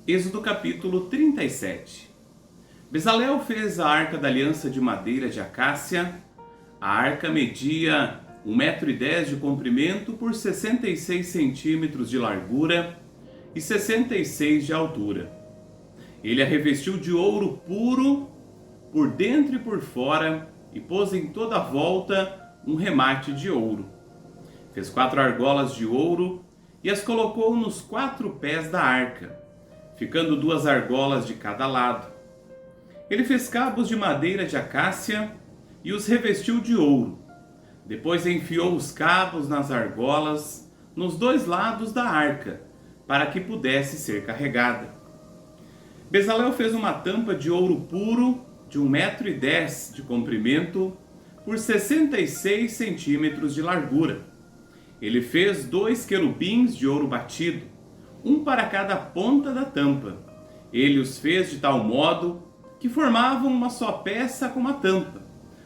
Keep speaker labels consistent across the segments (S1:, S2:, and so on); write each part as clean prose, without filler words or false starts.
S1: Êxodo capítulo 37. Bezalel fez a arca da aliança de madeira de acácia. A arca media 1,10 m de comprimento por 66 centímetros de largura e 66 de altura. Ele a revestiu de ouro puro por dentro e por fora e pôs em toda a volta um remate de ouro. Fez 4 argolas de ouro e as colocou nos 4 pés da arca, ficando 2 argolas de cada lado. Ele fez cabos de madeira de acácia e os revestiu de ouro. Depois enfiou os cabos nas argolas nos 2 lados da arca, para que pudesse ser carregada. Bezalel fez uma tampa de ouro puro de 1,10 m de comprimento por 66 centímetros de largura. Ele fez 2 querubins de ouro batido, um para cada ponta da tampa. Ele os fez de tal modo que formavam uma só peça com a tampa.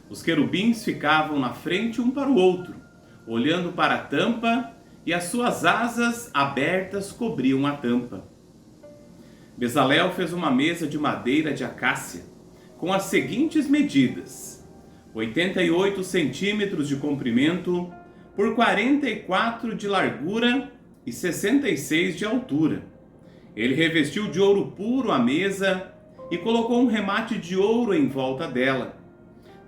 S1: Os querubins ficavam na frente um para o outro, olhando para a tampa, e as suas asas abertas cobriam a tampa. Bezalel fez uma mesa de madeira de acácia, com as seguintes medidas: 88 centímetros de comprimento por 44 de largura e 66 de altura. Ele revestiu de ouro puro a mesa e colocou um remate de ouro em volta dela.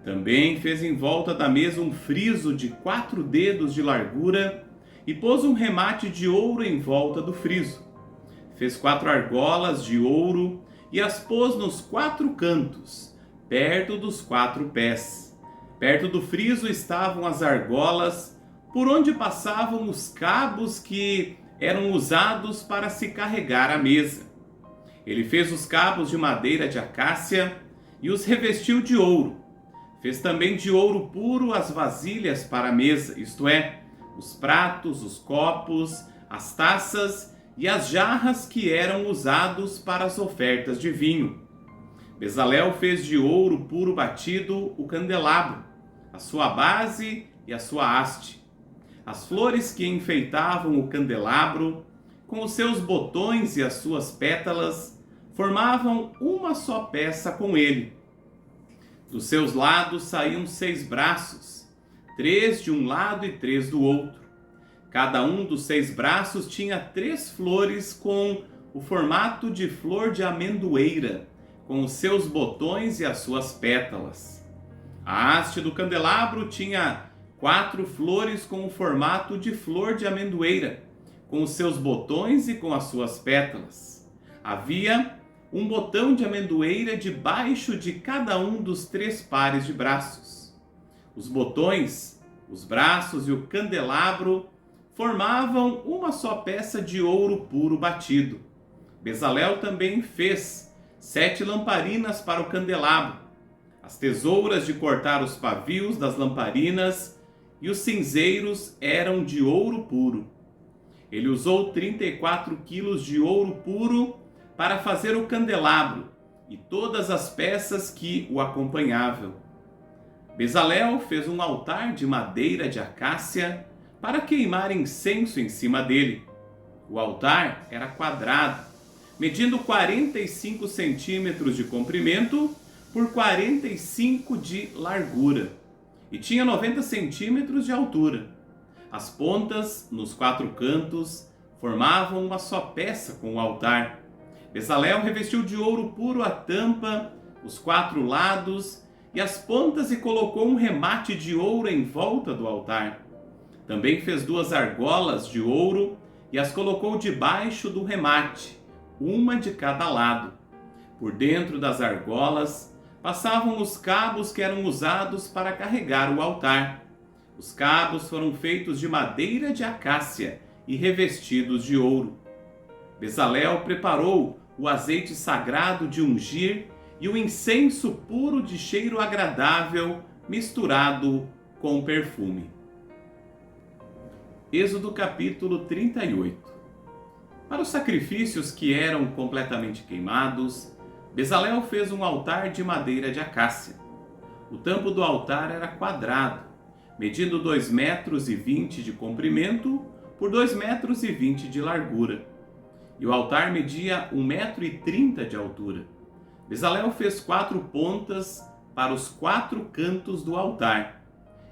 S1: Também fez em volta da mesa um friso de 4 dedos de largura e pôs um remate de ouro em volta do friso. Fez 4 argolas de ouro e as pôs nos 4 cantos, perto dos 4 pés. Perto do friso estavam as argolas, por onde passavam os cabos que eram usados para se carregar a mesa. Ele fez os cabos de madeira de acácia e os revestiu de ouro. Fez também de ouro puro as vasilhas para a mesa, isto é, os pratos, os copos, as taças e as jarras que eram usados para as ofertas de vinho. Bezalel fez de ouro puro batido o candelabro, a sua base e a sua haste. As flores que enfeitavam o candelabro, com os seus botões e as suas pétalas, formavam uma só peça com ele. Dos seus lados saíam 6 braços, 3 de um lado e 3 do outro. Cada um dos 6 braços tinha 3 flores com o formato de flor de amendoeira, com os seus botões e as suas pétalas. A haste do candelabro tinha 4 flores com o formato de flor de amendoeira, com os seus botões e com as suas pétalas. Havia um botão de amendoeira debaixo de cada um dos 3 pares de braços. Os botões, os braços e o candelabro formavam uma só peça de ouro puro batido. Bezalel também fez 7 lamparinas para o candelabro. As tesouras de cortar os pavios das lamparinas e os cinzeiros eram de ouro puro. Ele usou 34 quilos de ouro puro para fazer o candelabro e todas as peças que o acompanhavam. Bezalel fez um altar de madeira de acácia para queimar incenso em cima dele. O altar era quadrado, medindo 45 centímetros de comprimento por 45 de largura, e tinha 90 centímetros de altura. As pontas, nos 4 cantos, formavam uma só peça com o altar. Bezalel revestiu de ouro puro a tampa, os 4 lados e as pontas e colocou um remate de ouro em volta do altar. Também fez 2 argolas de ouro e as colocou debaixo do remate, uma de cada lado. Por dentro das argolas passavam os cabos que eram usados para carregar o altar. Os cabos foram feitos de madeira de acácia e revestidos de ouro. Bezalel preparou o azeite sagrado de ungir e o incenso puro de cheiro agradável misturado com perfume. Êxodo capítulo 38. Para os sacrifícios que eram completamente queimados, Bezalel fez um altar de madeira de acácia. O tampo do altar era quadrado, medindo 2,20 m de comprimento por 2,20 m de largura. e o altar media 1,30 m de altura. Bezalel fez 4 pontas para os 4 cantos do altar.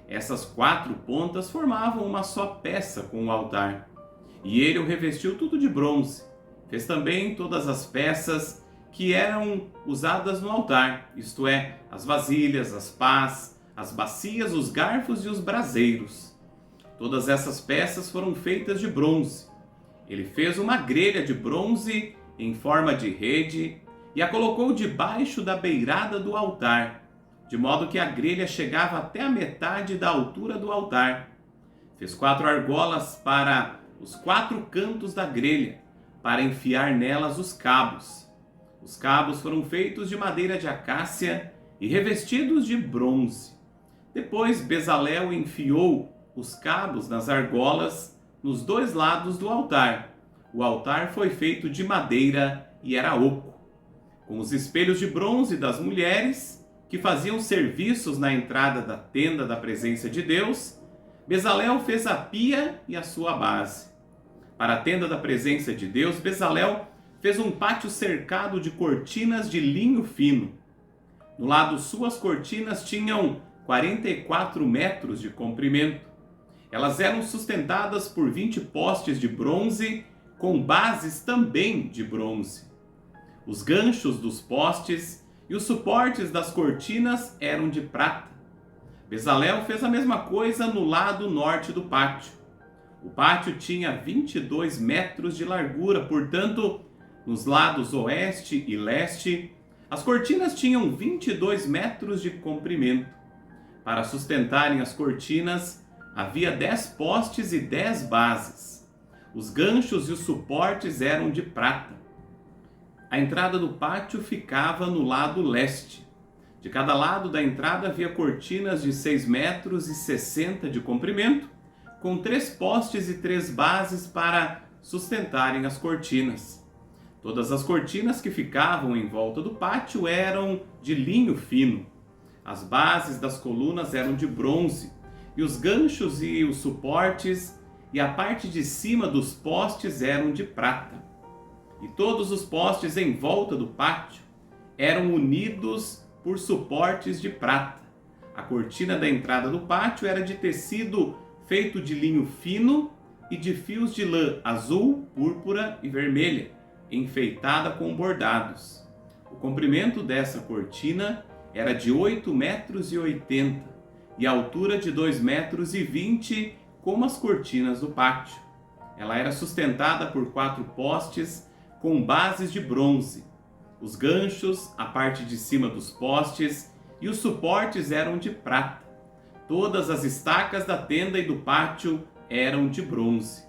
S1: Essas 4 pontas formavam uma só peça com o altar, e ele o revestiu tudo de bronze. Fez também todas as peças que eram usadas no altar, isto é, as vasilhas, as pás, as bacias, os garfos e os braseiros. Todas essas peças foram feitas de bronze. Ele fez uma grelha de bronze em forma de rede e a colocou debaixo da beirada do altar, de modo que a grelha chegava até a metade da altura do altar. Fez 4 argolas para os 4 cantos da grelha, para enfiar nelas os cabos. Os cabos foram feitos de madeira de acácia e revestidos de bronze. Depois Bezalel enfiou os cabos nas argolas nos 2 lados do altar. O altar foi feito de madeira e era oco. Com os espelhos de bronze das mulheres, que faziam serviços na entrada da tenda da presença de Deus, Bezalel fez a pia e a sua base. Para a tenda da presença de Deus, Bezalel fez um pátio cercado de cortinas de linho fino. No lado suas cortinas tinham 44 metros de comprimento. Elas eram sustentadas por 20 postes de bronze, com bases também de bronze. Os ganchos dos postes e os suportes das cortinas eram de prata. Bezalel fez a mesma coisa no lado norte do pátio. O pátio tinha 22 metros de largura, portanto, nos lados oeste e leste, as cortinas tinham 22 metros de comprimento. Para sustentarem as cortinas, havia 10 postes e 10 bases. Os ganchos e os suportes eram de prata. A entrada do pátio ficava no lado leste. De cada lado da entrada havia cortinas de 6,60 metros de comprimento, com 3 postes e 3 bases para sustentarem as cortinas. Todas as cortinas que ficavam em volta do pátio eram de linho fino. As bases das colunas eram de bronze, e os ganchos e os suportes e a parte de cima dos postes eram de prata. E todos os postes em volta do pátio eram unidos por suportes de prata. A cortina da entrada do pátio era de tecido feito de linho fino e de fios de lã azul, púrpura e vermelha, enfeitada com bordados. O comprimento dessa cortina era de 8,80 metros e a altura de 2,20 metros, como as cortinas do pátio. Ela era sustentada por 4 postes com bases de bronze. Os ganchos, a parte de cima dos postes e os suportes eram de prata. Todas as estacas da tenda e do pátio eram de bronze.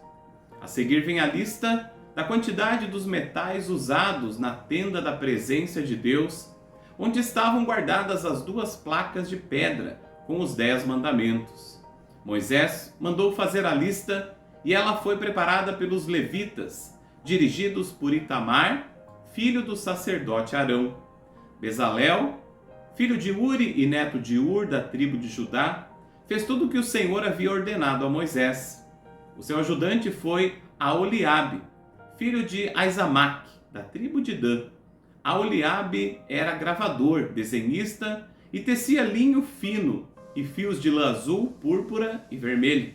S1: A seguir vem a lista da quantidade dos metais usados na tenda da presença de Deus, onde estavam guardadas as 2 placas de pedra com os 10 mandamentos. Moisés mandou fazer a lista e ela foi preparada pelos levitas, dirigidos por Itamar, filho do sacerdote Arão. Bezalel, filho de Uri e neto de Ur, da tribo de Judá, fez tudo o que o Senhor havia ordenado a Moisés. O seu ajudante foi Aholiabe, filho de Aizamaque, da tribo de Dan. Aholiabe era gravador, desenhista e tecia linho fino e fios de lã azul, púrpura e vermelho.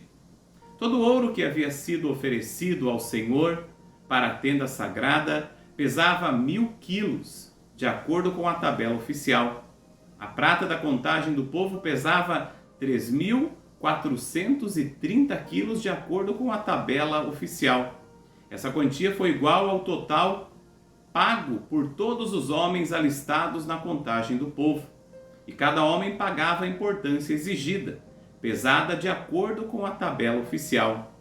S1: Todo o ouro que havia sido oferecido ao Senhor para a tenda sagrada pesava 1.000 quilos, de acordo com a tabela oficial. A prata da contagem do povo pesava 3.430 quilos, de acordo com a tabela oficial. Essa quantia foi igual ao total pago por todos os homens alistados na contagem do povo. E cada homem pagava a importância exigida, pesada de acordo com a tabela oficial.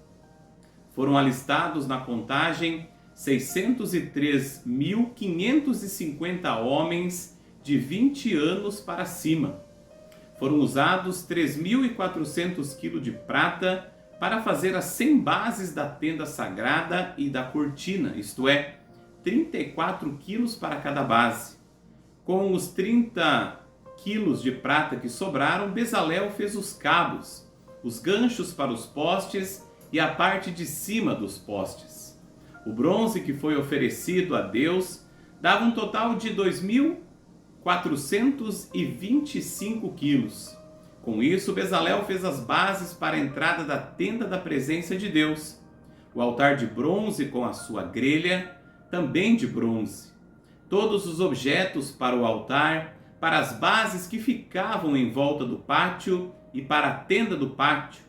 S1: Foram alistados na contagem 603.550 homens de 20 anos para cima. Foram usados 3.400 quilos de prata para fazer as 100 bases da tenda sagrada e da cortina, isto é, 34 quilos para cada base. Com os 30 quilos de prata que sobraram, Bezalel fez os cabos, os ganchos para os postes e a parte de cima dos postes. O bronze que foi oferecido a Deus dava um total de 2.425 quilos. Com isso, Bezalel fez as bases para a entrada da tenda da presença de Deus. O altar de bronze com a sua grelha, também de bronze. Todos os objetos para o altar, para as bases que ficavam em volta do pátio e para a tenda do pátio,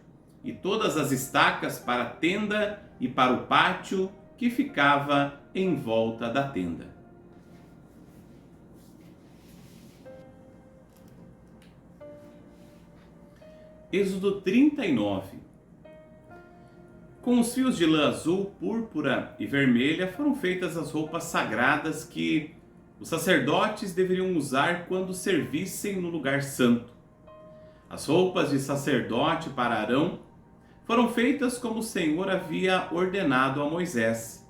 S1: e todas as estacas para a tenda e para o pátio que ficava em volta da tenda. Êxodo 39. Com os fios de lã azul, púrpura e vermelha foram feitas as roupas sagradas que os sacerdotes deveriam usar quando servissem no lugar santo. As roupas de sacerdote para Arão foram feitas como o Senhor havia ordenado a Moisés.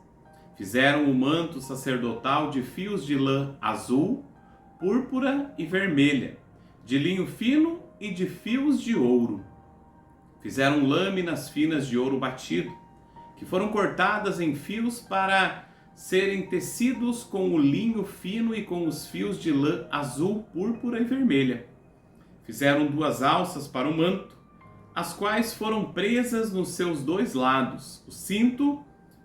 S1: Fizeram o manto sacerdotal de fios de lã azul, púrpura e vermelha, de linho fino e de fios de ouro. Fizeram lâminas finas de ouro batido, que foram cortadas em fios para serem tecidos com o linho fino e com os fios de lã azul, púrpura e vermelha. Fizeram 2 alças para o manto, as quais foram presas nos seus 2 lados. O cinto,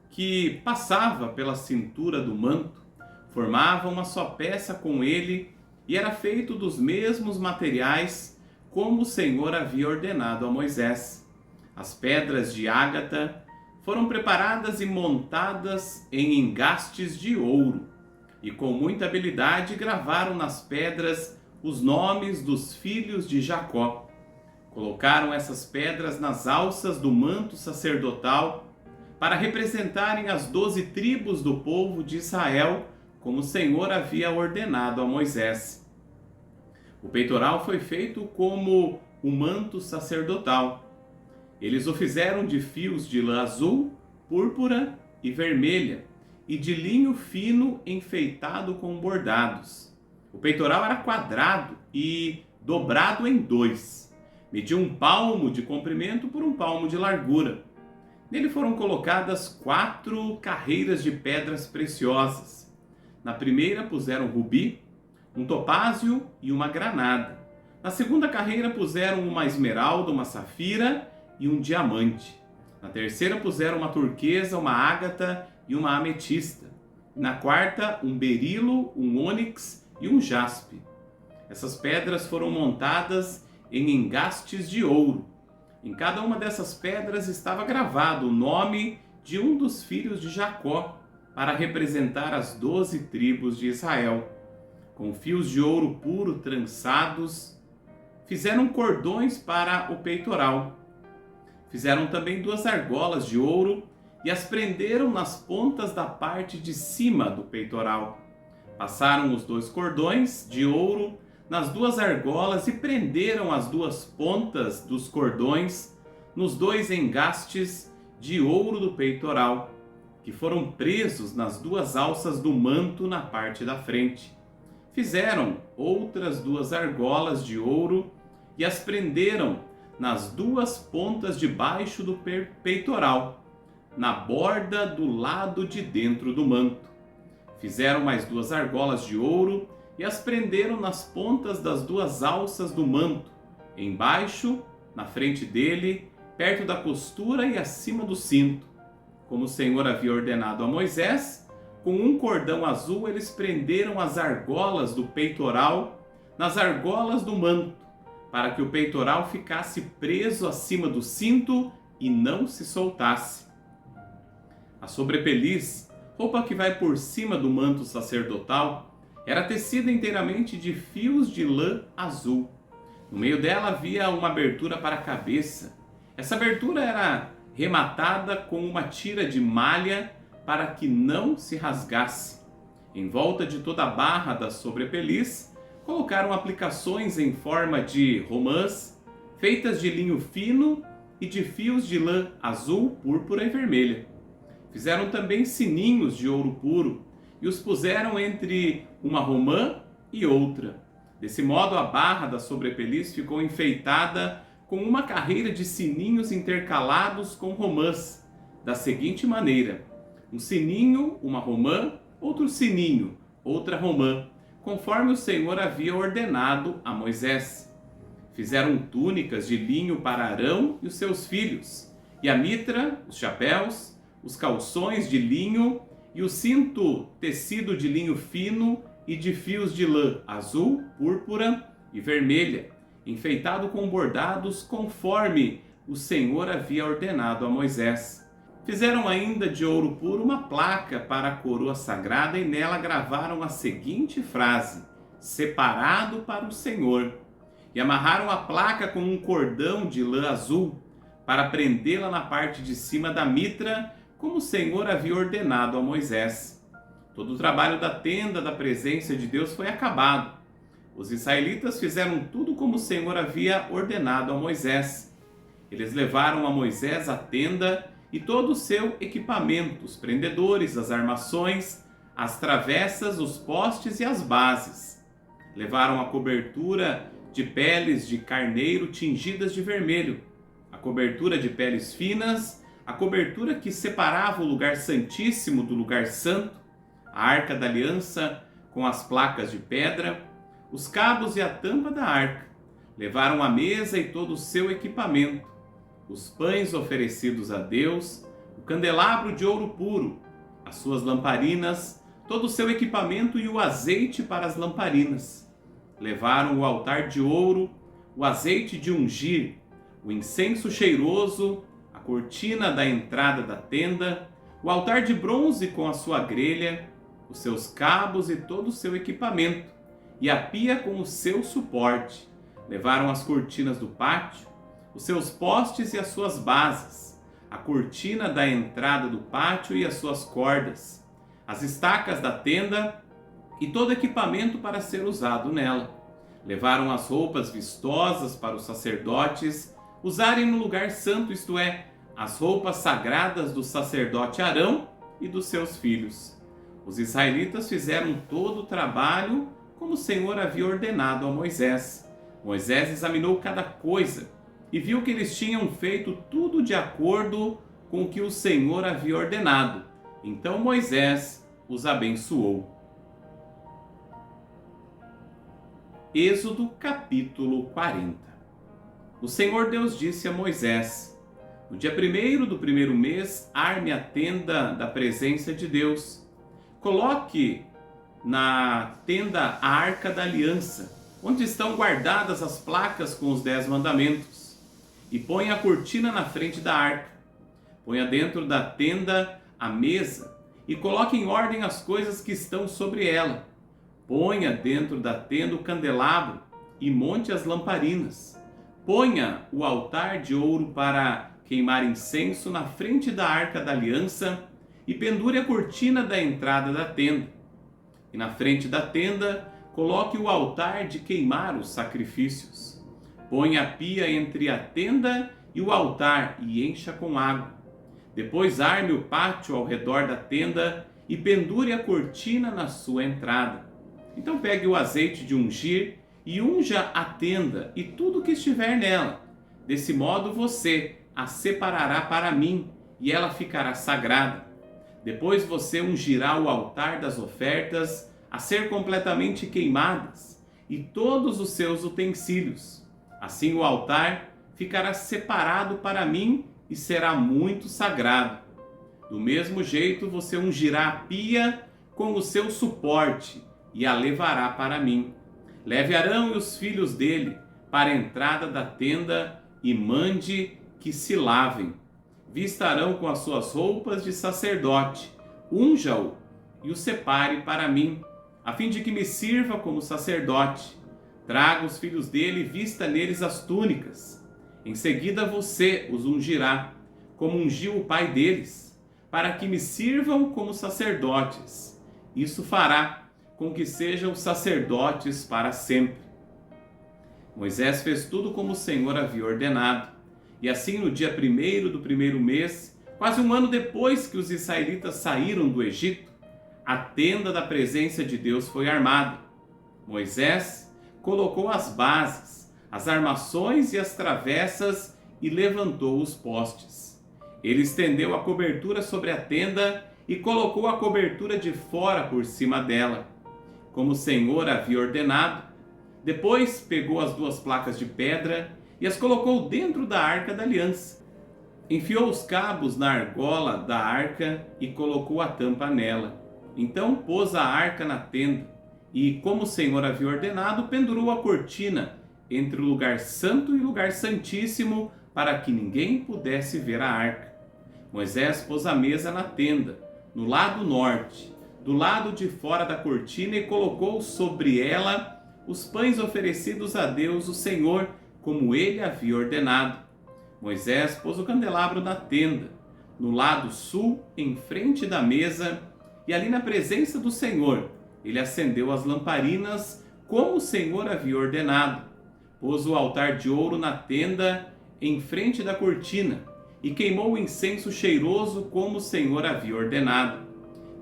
S1: que passava pela cintura do manto, formava uma só peça com ele e era feito dos mesmos materiais como o Senhor havia ordenado a Moisés. As pedras de ágata foram preparadas e montadas em engastes de ouro, e com muita habilidade gravaram nas pedras os nomes dos filhos de Jacó. Colocaram essas pedras nas alças do manto sacerdotal para representarem as 12 tribos do povo de Israel, como o Senhor havia ordenado a Moisés. O peitoral foi feito como o manto sacerdotal. Eles o fizeram de fios de lã azul, púrpura e vermelha, e de linho fino enfeitado com bordados. O peitoral era quadrado e dobrado em 2. Media 1 palmo de comprimento por 1 palmo de largura. Nele foram colocadas 4 carreiras de pedras preciosas. Na primeira puseram rubi, um topázio e uma granada. Na segunda carreira puseram uma esmeralda, uma safira e um diamante. Na terceira puseram uma turquesa, uma ágata e uma ametista. Na quarta, um berilo, um ônix e um jaspe. Essas pedras foram montadas em engastes de ouro. Em cada uma dessas pedras estava gravado o nome de um dos filhos de Jacó, para representar as 12 tribos de Israel. Com fios de ouro puro trançados, fizeram cordões para o peitoral. Fizeram também 2 argolas de ouro e as prenderam nas pontas da parte de cima do peitoral. Passaram os 2 cordões de ouro nas 2 argolas e prenderam as 2 pontas dos cordões nos 2 engastes de ouro do peitoral, que foram presos nas 2 alças do manto na parte da frente. Fizeram outras 2 argolas de ouro e as prenderam nas 2 pontas de baixo do peitoral, na borda do lado de dentro do manto. Fizeram mais 2 argolas de ouro e as prenderam nas pontas das 2 alças do manto, embaixo, na frente dele, perto da costura e acima do cinto. Como o Senhor havia ordenado a Moisés, com um cordão azul eles prenderam as argolas do peitoral nas argolas do manto, para que o peitoral ficasse preso acima do cinto e não se soltasse. A sobrepeliz, roupa que vai por cima do manto sacerdotal, era tecida inteiramente de fios de lã azul. No meio dela havia uma abertura para a cabeça. Essa abertura era rematada com uma tira de malha para que não se rasgasse. Em volta de toda a barra da sobrepeliz, colocaram aplicações em forma de romãs, feitas de linho fino e de fios de lã azul, púrpura e vermelha. Fizeram também sininhos de ouro puro e os puseram entre uma romã e outra. Desse modo, a barra da sobrepeliz ficou enfeitada com uma carreira de sininhos intercalados com romãs, da seguinte maneira: um sininho, uma romã, outro sininho, outra romã, conforme o Senhor havia ordenado a Moisés. Fizeram túnicas de linho para Arão e os seus filhos, e a mitra, os chapéus, os calções de linho e o cinto tecido de linho fino e de fios de lã azul, púrpura e vermelha, enfeitado com bordados conforme o Senhor havia ordenado a Moisés. Fizeram ainda de ouro puro uma placa para a coroa sagrada e nela gravaram a seguinte frase: separado para o Senhor. E amarraram a placa com um cordão de lã azul para prendê-la na parte de cima da mitra, como o Senhor havia ordenado a Moisés. Todo o trabalho da tenda da presença de Deus foi acabado. Os israelitas fizeram tudo como o Senhor havia ordenado a Moisés. Eles levaram a Moisés a tenda e todo o seu equipamento, os prendedores, as armações, as travessas, os postes e as bases. Levaram a cobertura de peles de carneiro tingidas de vermelho, a cobertura de peles finas, a cobertura que separava o lugar santíssimo do lugar santo, a arca da aliança com as placas de pedra, os cabos e a tampa da arca. Levaram a mesa e todo o seu equipamento, os pães oferecidos a Deus, o candelabro de ouro puro, as suas lamparinas, todo o seu equipamento e o azeite para as lamparinas. Levaram o altar de ouro, o azeite de ungir, o incenso cheiroso, a cortina da entrada da tenda, o altar de bronze com a sua grelha, os seus cabos e todo o seu equipamento, e a pia com o seu suporte. Levaram as cortinas do pátio, os seus postes e as suas bases, a cortina da entrada do pátio e as suas cordas, as estacas da tenda e todo equipamento para ser usado nela. Levaram as roupas vistosas para os sacerdotes usarem no lugar santo, isto é, as roupas sagradas do sacerdote Arão e dos seus filhos. Os israelitas fizeram todo o trabalho como o Senhor havia ordenado a Moisés. Moisés examinou cada coisa e viu que eles tinham feito tudo de acordo com o que o Senhor havia ordenado. Então Moisés os abençoou. Êxodo capítulo 40. O Senhor Deus disse a Moisés: no dia 1º do primeiro mês, arme a tenda da presença de Deus. Coloque na tenda a arca da aliança, onde estão guardadas as placas com os 10 mandamentos. E ponha a cortina na frente da arca. Ponha dentro da tenda a mesa e coloque em ordem as coisas que estão sobre ela. Ponha dentro da tenda o candelabro e monte as lamparinas. Ponha o altar de ouro para queimar incenso na frente da arca da aliança e pendure a cortina da entrada da tenda. E na frente da tenda, coloque o altar de queimar os sacrifícios. Ponha a pia entre a tenda e o altar e encha com água. Depois arme o pátio ao redor da tenda e pendure a cortina na sua entrada. Então pegue o azeite de ungir e unja a tenda e tudo que estiver nela. Desse modo você a separará para mim e ela ficará sagrada. Depois você ungirá o altar das ofertas a ser completamente queimadas e todos os seus utensílios. Assim o altar ficará separado para mim e será muito sagrado. Do mesmo jeito você ungirá a pia com o seu suporte e a levará para mim. Leve Arão e os filhos dele para a entrada da tenda e mande que se lavem. Vista Arão com as suas roupas de sacerdote, unja-o e o separe para mim, a fim de que me sirva como sacerdote. Traga os filhos dele e vista neles as túnicas. Em seguida você os ungirá, como ungiu o pai deles, para que me sirvam como sacerdotes. Isso fará com que sejam sacerdotes para sempre. Moisés fez tudo como o Senhor havia ordenado. E assim, no dia 1º do primeiro mês, quase um ano depois que os israelitas saíram do Egito, a tenda da presença de Deus foi armada. Moisés colocou as bases, as armações e as travessas e levantou os postes. Ele estendeu a cobertura sobre a tenda e colocou a cobertura de fora por cima dela, como o Senhor havia ordenado. Depois pegou as 2 placas de pedra e as colocou dentro da arca da aliança. Enfiou os cabos na argola da arca e colocou a tampa nela. Então pôs a arca na tenda e, como o Senhor havia ordenado, pendurou a cortina entre o lugar santo e o lugar santíssimo para que ninguém pudesse ver a arca. Moisés pôs a mesa na tenda, no lado norte, do lado de fora da cortina, e colocou sobre ela os pães oferecidos a Deus, o Senhor, como ele havia ordenado. Moisés pôs o candelabro na tenda, no lado sul, em frente da mesa, e ali na presença do Senhor, ele acendeu as lamparinas, como o Senhor havia ordenado. Pôs o altar de ouro na tenda, em frente da cortina, e queimou o incenso cheiroso, como o Senhor havia ordenado.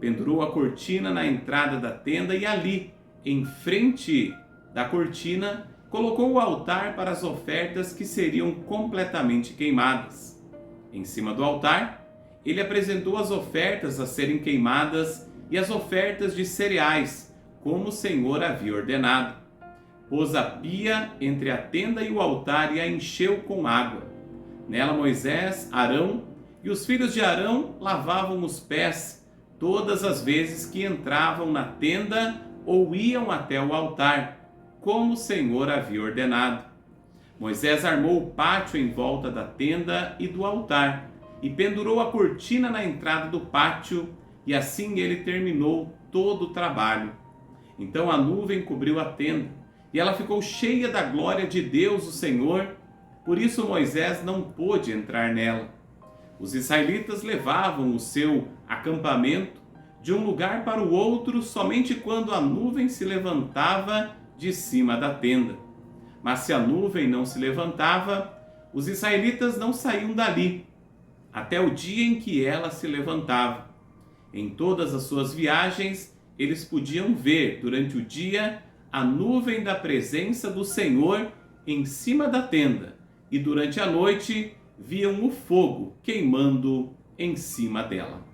S1: Pendurou a cortina na entrada da tenda e ali, em frente da cortina, colocou o altar para as ofertas que seriam completamente queimadas. Em cima do altar, ele apresentou as ofertas a serem queimadas e as ofertas de cereais, como o Senhor havia ordenado. Pôs a pia entre a tenda e o altar e a encheu com água. Nela Moisés, Arão e os filhos de Arão lavavam os pés todas as vezes que entravam na tenda ou iam até o altar, como o Senhor havia ordenado. Moisés armou o pátio em volta da tenda e do altar, e pendurou a cortina na entrada do pátio, e assim ele terminou todo o trabalho. Então a nuvem cobriu a tenda, e ela ficou cheia da glória de Deus, o Senhor, por isso Moisés não pôde entrar nela. Os israelitas levavam o seu acampamento de um lugar para o outro somente quando a nuvem se levantava de cima da tenda. Mas se a nuvem não se levantava, os israelitas não saíam dali, até o dia em que ela se levantava. Em todas as suas viagens, eles podiam ver durante o dia a nuvem da presença do Senhor em cima da tenda, e durante a noite viam o fogo queimando em cima dela.